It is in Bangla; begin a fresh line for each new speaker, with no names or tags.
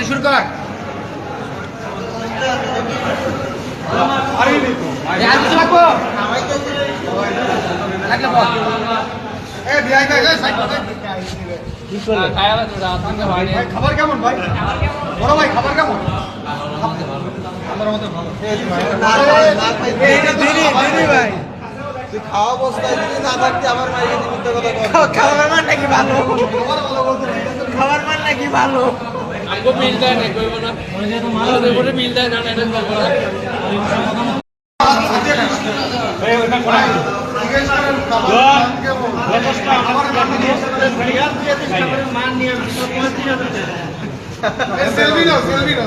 শুরু কর খাবার কেমন ভাই? বড় ভাই খাবার কেমন? আমার মতো ভালো। ভাই তুই খাওয়া অবস্থায় যদি না থাকতে আমার মাইকে মিথ্যা কথা বল। খাবার মান নাকি ভালো? খাবার মান নাকি ভালো?
हमको मिलता है नहीं कोई बना मुझे मिलता है ना नहीं
मान